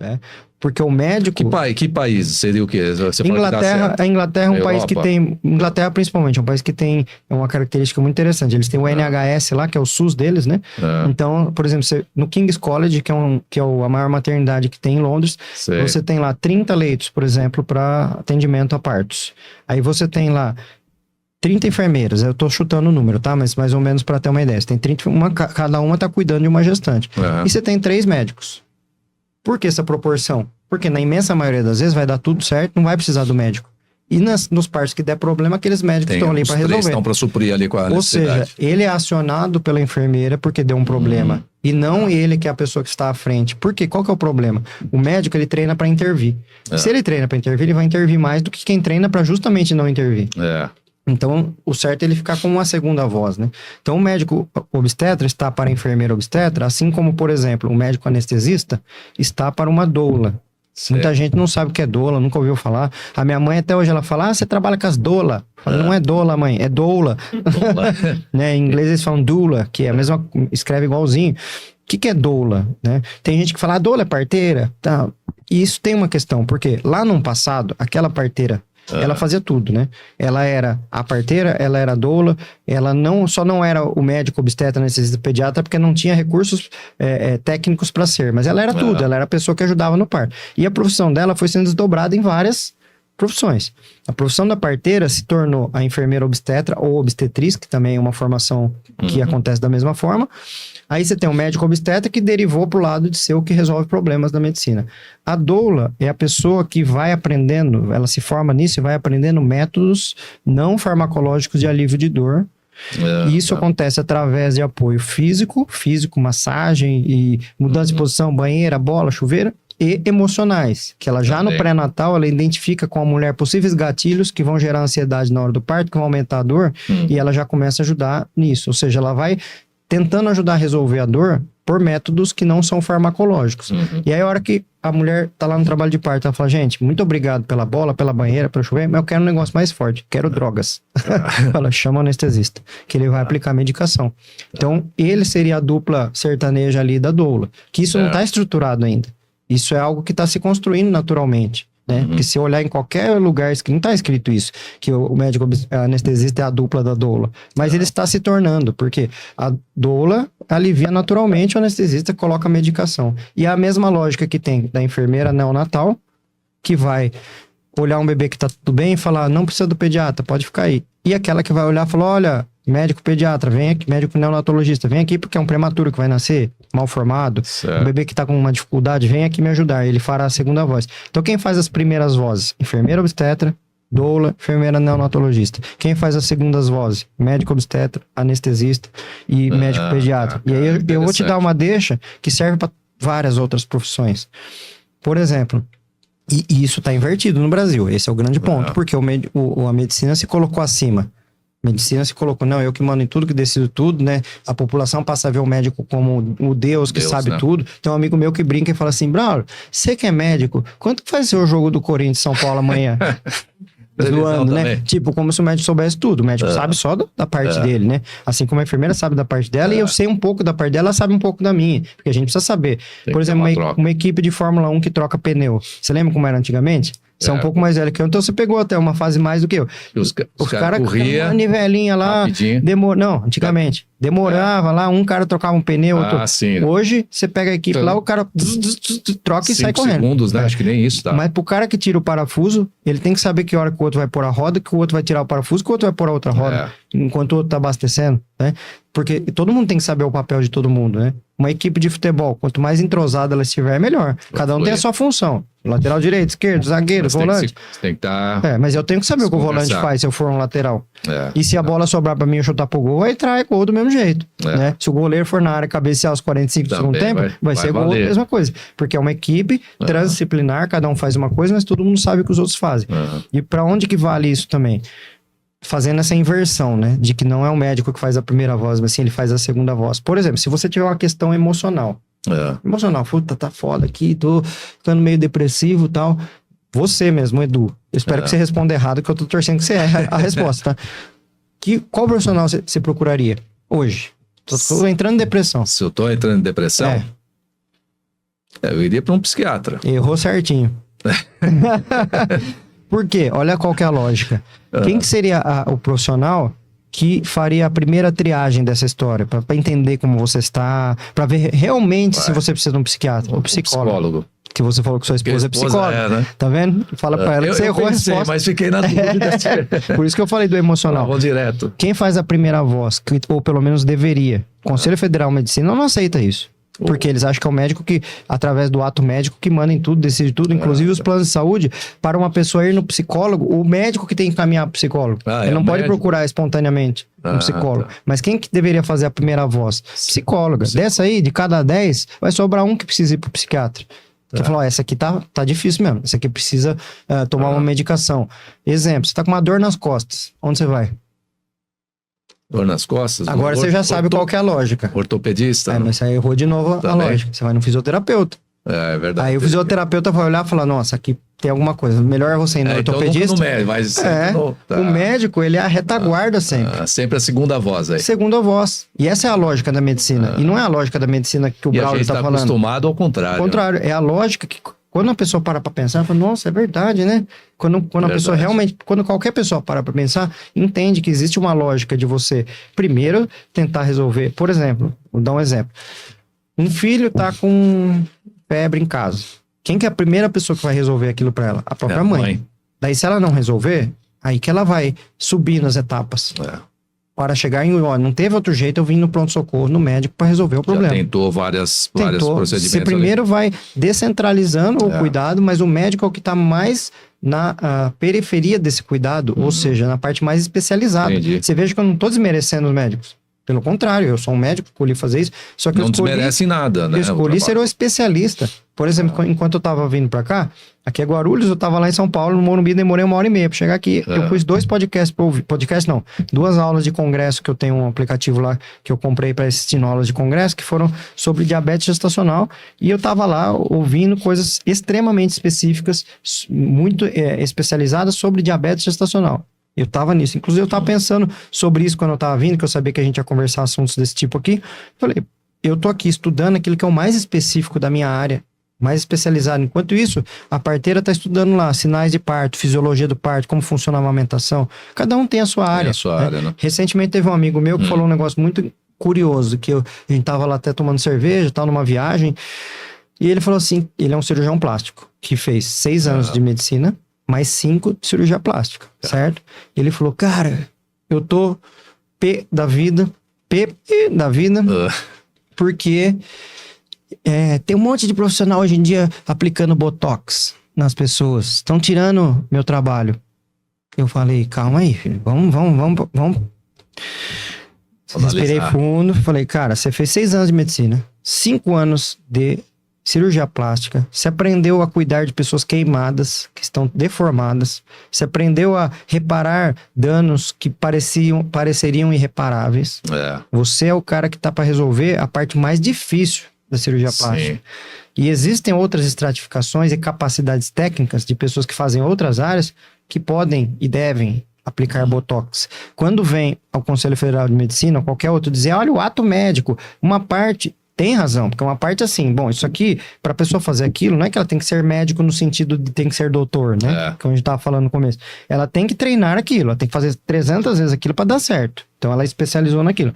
né? Porque o médico... Que país seria o quê? Você A Inglaterra é um país que tem... Inglaterra, principalmente, é um país que tem uma característica muito interessante. Eles têm o NHS lá, que é o SUS deles, né? Então, por exemplo, no King's College, que é a maior maternidade que tem em Londres, você tem lá 30 leitos, por exemplo, para atendimento a partos. Aí você tem lá 30 enfermeiras, eu tô chutando o número, tá? Mas mais ou menos para ter uma ideia. Você tem 30, cada uma tá cuidando de uma gestante. E você tem 3 médicos. Por que essa proporção? Porque na imensa maioria das vezes vai dar tudo certo, não vai precisar do médico. E nos partos que der problema, aqueles médicos estão ali para resolver. Estão para suprir ali com a necessidade. Ou seja, ele é acionado pela enfermeira porque deu um problema. E não ele que é a pessoa que está à frente. Por quê? Qual que é o problema? O médico, ele treina para intervir. Se ele treina para intervir, ele vai intervir mais do que quem treina para justamente não intervir. Então, o certo é ele ficar com uma segunda voz, né? Então, o médico obstetra está para a enfermeira obstetra, assim como, por exemplo, o médico anestesista está para uma doula. Muita gente não sabe o que é doula, nunca ouviu falar. A minha mãe até hoje, ela fala, você trabalha com as doula. Não é doula, mãe, é doula. Né? Em inglês eles falam doula, que é a mesma, escreve igualzinho. O que é doula? Né? Tem gente que fala, doula é parteira. Tá. E isso tem uma questão, porque lá no passado, aquela parteira, ela fazia tudo, né? Ela era a parteira, ela era a doula, ela só não era o médico obstetra, anestesista, pediatra, porque não tinha recursos técnicos para ser, mas ela era tudo, ela era a pessoa que ajudava no parto. E a profissão dela foi sendo desdobrada em várias profissões. A profissão da parteira se tornou a enfermeira obstetra ou obstetriz, que também é uma formação que acontece da mesma forma. Aí você tem o médico obstetra que derivou para o lado de ser o que resolve problemas da medicina. A doula é a pessoa que vai aprendendo, ela se forma nisso e vai aprendendo métodos não farmacológicos de alívio de dor. E isso acontece através de apoio físico, massagem e mudança de posição, banheira, bola, chuveiro, e emocionais, que ela já no pré-natal, ela identifica com a mulher possíveis gatilhos que vão gerar ansiedade na hora do parto, que vão aumentar a dor, e ela já começa a ajudar nisso. Ou seja, ela vai tentando ajudar a resolver a dor por métodos que não são farmacológicos. E aí a hora que a mulher tá lá no trabalho de parto, ela fala, gente, muito obrigado pela bola, pela banheira, pelo chuveiro, mas eu quero um negócio mais forte, quero drogas. Ela chama o anestesista, que ele vai aplicar a medicação. Então, ele seria a dupla sertaneja ali da doula, que isso não tá estruturado ainda. Isso é algo que está se construindo naturalmente, né? Porque se olhar em qualquer lugar, não está escrito isso, que o médico anestesista é a dupla da doula. Mas ele está se tornando, porque a doula alivia naturalmente, o anestesista coloca a medicação. E é a mesma lógica que tem da enfermeira neonatal, que vai olhar um bebê que está tudo bem e falar, não precisa do pediatra, pode ficar aí. E aquela que vai olhar e falar, olha, médico pediatra, vem aqui, médico neonatologista, vem aqui porque é um prematuro que vai nascer, mal formado, um bebê que está com uma dificuldade, vem aqui me ajudar, ele fará a segunda voz. Então quem faz as primeiras vozes? Enfermeira obstetra, doula, enfermeira neonatologista. Quem faz as segundas vozes? Médico obstetra, anestesista e médico pediatra. E aí eu vou te dar uma deixa que serve para várias outras profissões. Por exemplo, e isso está invertido no Brasil, esse é o grande ponto, porque a medicina se colocou acima. Medicina se colocou, não, eu que mando em tudo, que decido tudo, né? A população passa a ver o médico como o Deus que sabe tudo. Tem um amigo meu que brinca e fala assim, Braulio, você que é médico, quanto que vai ser o jogo do Corinthians São Paulo amanhã? Zoando, né? Tipo, como se o médico soubesse tudo. O médico sabe só da parte dele, né? Assim como a enfermeira sabe da parte dela, e eu sei um pouco da parte dela, ela sabe um pouco da minha. Porque a gente precisa saber. Por exemplo, uma equipe de Fórmula 1 que troca pneu. Você lembra como era antigamente? Você é um pouco mais velho que eu, então você pegou até uma fase mais do que eu. Os caras corriam uma nivelinha lá, não, antigamente. Demorava lá, um cara trocava um pneu, outro. Sim. Hoje, você pega a equipe lá, o cara troca e sai correndo. 5 segundos, né? Acho que nem isso, tá? Mas pro cara que tira o parafuso, ele tem que saber que hora que o outro vai pôr a roda, que o outro vai tirar o parafuso, que o outro vai pôr a outra roda, enquanto o outro tá abastecendo, né? Porque todo mundo tem que saber o papel de todo mundo, né? Uma equipe de futebol, quanto mais entrosada ela estiver, melhor. Cada um tem a sua função. Lateral direito, esquerdo, zagueiro, volante. Você tem que estar... mas eu tenho que saber o que o volante faz se eu for um lateral. E se a bola sobrar pra mim eu chutar pro gol, aí trai gol do mesmo jeito. Né? Se o goleiro for na área cabecear aos 45 do segundo tempo, vai ser gol da mesma coisa. Porque é uma equipe transdisciplinar, cada um faz uma coisa, mas todo mundo sabe o que os outros fazem. E pra onde que vale isso também? Fazendo essa inversão, né? De que não é o médico que faz a primeira voz, mas sim ele faz a segunda voz. Por exemplo, se você tiver uma questão emocional, emocional, puta, tá foda aqui, tô ficando meio depressivo e tal. Você mesmo, Edu. Eu espero que você responda errado, que eu tô torcendo que você erre a resposta, tá? Qual profissional você procuraria hoje? Tô entrando em depressão. Se eu tô entrando em depressão? Eu iria para um psiquiatra. Errou certinho. Por quê? Olha qual que é a lógica. Quem que seria o profissional que faria a primeira triagem dessa história? Para entender como você está, para ver realmente se você precisa de um psiquiatra ou psicólogo. Que você falou que sua esposa é psicóloga. Né? Tá vendo? Fala pra ela que você errou a resposta. Mas fiquei na dúvida. Por isso que eu falei do emocional. Vou direto. Quem faz a primeira voz, ou pelo menos deveria, o Conselho Federal de Medicina não aceita isso. Porque eles acham que é o médico que, através do ato médico, que manda em tudo, decide tudo, inclusive os planos de saúde. Para uma pessoa ir no psicólogo, o médico que tem que encaminhar pro psicólogo. Ele não pode procurar espontaneamente um psicólogo. Mas quem que deveria fazer a primeira voz? Psicóloga. Dessa aí, de cada 10, vai sobrar um que precisa ir pro psiquiatra. Que falou, essa aqui tá difícil mesmo. Essa aqui precisa tomar uma medicação. Exemplo, você tá com uma dor nas costas. Onde você vai? Dor nas costas? Agora você já sabe qual que é a lógica. Ortopedista. Mas você errou de novo a lógica. Você vai no fisioterapeuta. É verdade. Aí o fisioterapeuta vai olhar e falar, nossa, aqui tem alguma coisa. Melhor você ir no ortopedista. Então o médico, ele é a retaguarda sempre. Sempre a segunda voz aí. Segunda voz. E essa é a lógica da medicina. E não é a lógica da medicina que o Braulio tá falando. A gente tá acostumado ao contrário. Ao contrário. É a lógica que quando a pessoa para pra pensar, fala, nossa, é verdade, né? Quando a pessoa realmente, quando qualquer pessoa para pra pensar, entende que existe uma lógica de você, primeiro, tentar resolver. Por exemplo, vou dar um exemplo. Um filho tá com febre em casa. Quem que é a primeira pessoa que vai resolver aquilo pra ela? A própria mãe. Daí, se ela não resolver, aí que ela vai subir nas etapas. Para chegar em, não teve outro jeito, eu vim no pronto-socorro, no médico, para resolver o problema. Já tentou vários procedimentos. Você primeiro vai descentralizando o cuidado, mas o médico é o que está mais na periferia desse cuidado, ou seja, na parte mais especializada. Entendi. Você veja que eu não estou desmerecendo os médicos. Pelo contrário, eu sou um médico, escolhi fazer isso. Só que não desmerece nada, né? Eu escolhi ser um especialista. Por exemplo, enquanto eu estava vindo para cá, aqui é Guarulhos, eu estava lá em São Paulo, no Morumbi, demorei 1h30 para chegar aqui. Eu pus 2 podcasts para ouvir. Podcast não, 2 aulas de congresso, que eu tenho um aplicativo lá que eu comprei para assistir aulas de congresso, que foram sobre diabetes gestacional. E eu estava lá ouvindo coisas extremamente específicas, muito especializadas sobre diabetes gestacional. Eu tava nisso. Inclusive, eu tava pensando sobre isso quando eu tava vindo, que eu sabia que a gente ia conversar assuntos desse tipo aqui. Falei, eu tô aqui estudando aquilo que é o mais específico da minha área, mais especializado. Enquanto isso, a parteira tá estudando lá sinais de parto, fisiologia do parto, como funciona a amamentação. Cada um tem a sua área. Tem a sua área, né? Recentemente teve um amigo meu que falou um negócio muito curioso, que a gente tava lá até tomando cerveja, tal, numa viagem, e ele falou assim, ele é um cirurgião plástico, que fez 6 anos de medicina, mais 5 de cirurgia plástica, certo? Ele falou, cara, eu tô P da vida, porque tem um monte de profissional hoje em dia aplicando Botox nas pessoas, estão tirando meu trabalho. Eu falei, calma aí, filho, vamos. Respirei fundo, falei, cara, você fez 6 anos de medicina, 5 anos de cirurgia plástica, você aprendeu a cuidar de pessoas queimadas, que estão deformadas, você aprendeu a reparar danos que pareceriam irreparáveis. Você é o cara que tá para resolver a parte mais difícil da cirurgia plástica. Sim. E existem outras estratificações e capacidades técnicas de pessoas que fazem outras áreas que podem e devem aplicar Botox. Quando vem ao Conselho Federal de Medicina ou qualquer outro dizer, olha o ato médico, uma parte... Tem razão, porque uma parte assim, bom, isso aqui, para a pessoa fazer aquilo, não é que ela tem que ser médico no sentido de tem que ser doutor, né? Como a gente estava falando no começo. Ela tem que treinar aquilo, ela tem que fazer 300 vezes aquilo para dar certo. Então, ela especializou naquilo.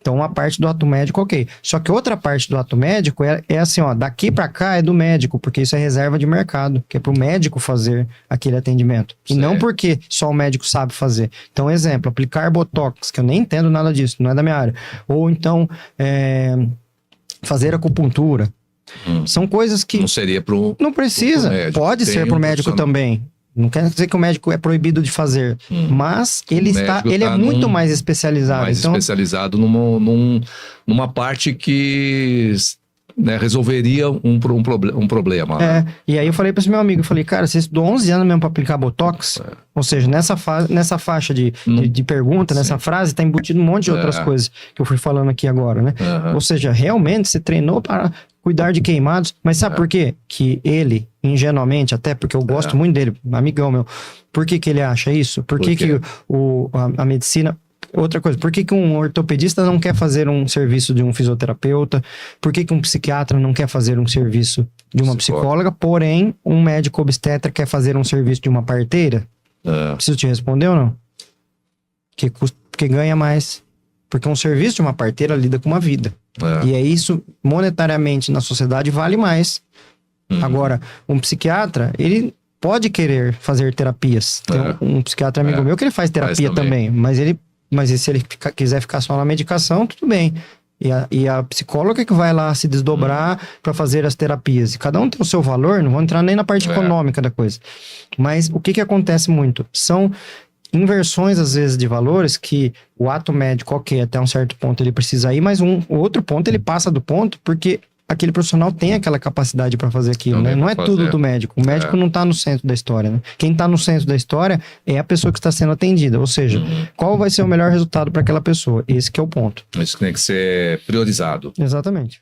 Então, uma parte do ato médico, ok. Só que outra parte do ato médico é assim, ó, daqui para cá é do médico, porque isso é reserva de mercado, que é pro médico fazer aquele atendimento. E não porque só o médico sabe fazer. Então, exemplo, aplicar Botox, que eu nem entendo nada disso, não é da minha área. Ou então, fazer acupuntura. São coisas que... Não seria pro... Não precisa. Pode ser pro médico também. Não quer dizer que o médico é proibido de fazer. Mas ele é muito mais especializado. Mais especializado numa parte que... Né, resolveria um problema. E aí eu falei para esse meu amigo, eu falei, cara, você estudou 11 anos mesmo para aplicar Botox? Ou seja, nessa faixa de pergunta, nessa frase, tá embutido um monte de outras coisas que eu fui falando aqui agora, né? Ou seja, realmente você treinou para cuidar de queimados, mas sabe por quê? Que ele, ingenuamente, até porque eu gosto muito dele, amigão meu, por que ele acha isso? Por que a medicina... outra coisa, por que que um ortopedista não quer fazer um serviço de um fisioterapeuta? Por que que um psiquiatra não quer fazer um serviço de uma psicóloga? Porém, um médico obstetra quer fazer um serviço de uma parteira? Preciso te responder ou não? Porque ganha mais. Porque um serviço de uma parteira lida com uma vida. E é isso, monetariamente, na sociedade, vale mais. Agora, um psiquiatra, ele pode querer fazer terapias. Tem um psiquiatra amigo meu que ele faz terapia também. Mas se ele quiser ficar só na medicação, tudo bem. E a psicóloga que vai lá se desdobrar para fazer as terapias. E cada um tem o seu valor, não vou entrar nem na parte econômica da coisa. Mas o que acontece muito? São inversões, às vezes, de valores que o ato médico, ok, até um certo ponto ele precisa ir, mas o outro ponto ele passa do ponto porque aquele profissional tem aquela capacidade para fazer aquilo, né? Não é tudo do médico. O médico não tá no centro da história, né? Quem tá no centro da história é a pessoa que está sendo atendida. Ou seja, qual vai ser o melhor resultado para aquela pessoa? Esse que é o ponto. Isso tem que ser priorizado. Exatamente.